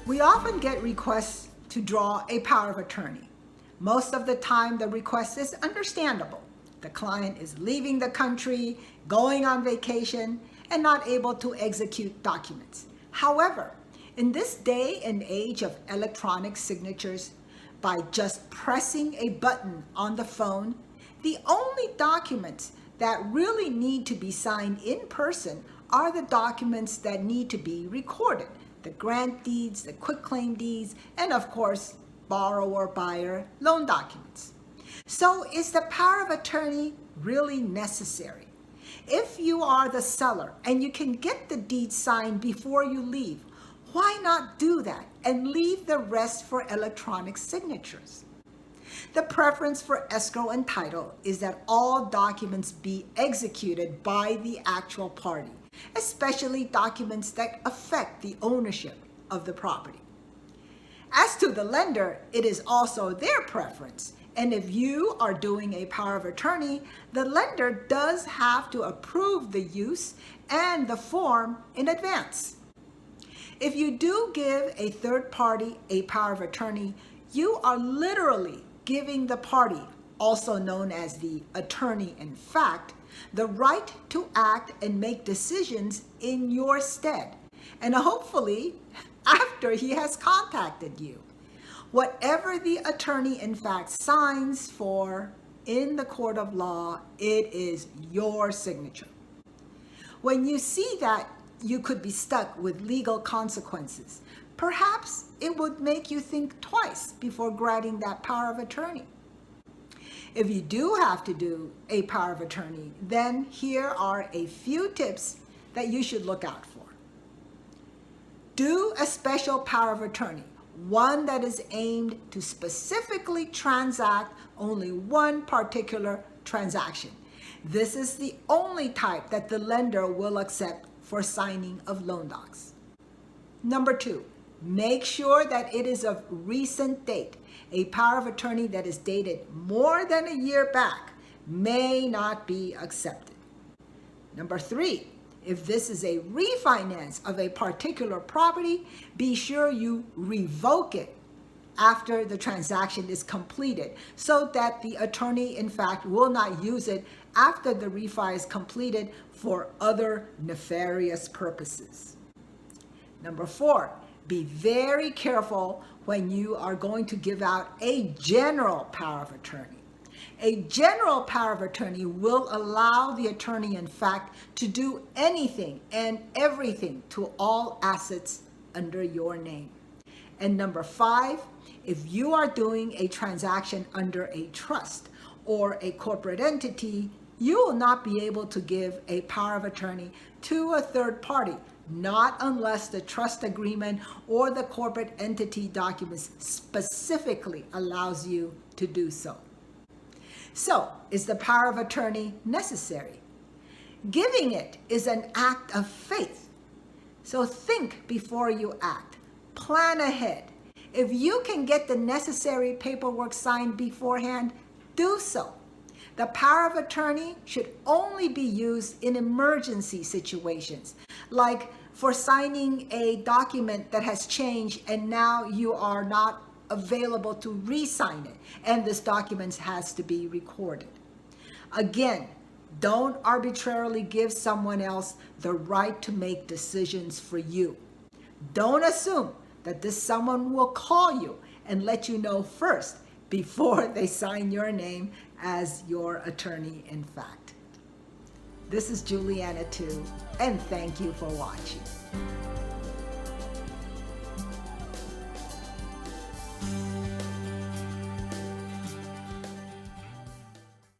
We often get requests to draw a power of attorney. Most of the time, the request is understandable. The client is leaving the country, going on vacation, and not able to execute documents. However, in this day and age of electronic signatures, by just pressing a button on the phone, the only documents that really need to be signed in person are the documents that need to be recorded: the grant deeds, the quitclaim deeds, and of course, borrower-buyer loan documents. So is the power of attorney really necessary? If you are the seller and you can get the deed signed before you leave, why not do that and leave the rest for electronic signatures? The preference for escrow and title is that all documents be executed by the actual party, especially documents that affect the ownership of the property. As to the lender, it is also their preference. And if you are doing a power of attorney, the lender does have to approve the use and the form in advance. If you do give a third party a power of attorney, you are literally giving the party, also known as the attorney-in-fact, the right to act and make decisions in your stead, and hopefully after he has contacted you. Whatever the attorney-in-fact signs for in the court of law, it is your signature. When you see that you could be stuck with legal consequences, perhaps it would make you think twice before granting that power of attorney. If you do have to do a power of attorney, then here are a few tips that you should look out for. Do a special power of attorney, one that is aimed to specifically transact only one particular transaction. This is the only type that the lender will accept for signing of loan docs. Number 2, make sure that it is of recent date. A power of attorney that is dated more than a year back may not be accepted. Number 3, if this is a refinance of a particular property, be sure you revoke it after the transaction is completed so that the attorney-in-fact will not use it after the refi is completed for other nefarious purposes. Number 4, be very careful when you are going to give out a general power of attorney. A general power of attorney will allow the attorney-in-fact to do anything and everything to all assets under your name. And number 5, if you are doing a transaction under a trust or a corporate entity, you will not be able to give a power of attorney to a third party, not unless the trust agreement or the corporate entity documents specifically allows you to do so. So, is the power of attorney necessary? Giving it is an act of faith. So think before you act. Plan ahead. If you can get the necessary paperwork signed beforehand, do so. The power of attorney should only be used in emergency situations, like for signing a document that has changed and now you are not available to re-sign it, and this document has to be recorded. Again, don't arbitrarily give someone else the right to make decisions for you. Don't assume that this someone will call you and let you know first before they sign your name as your attorney-in-fact. This is Juliana too, and thank you for watching.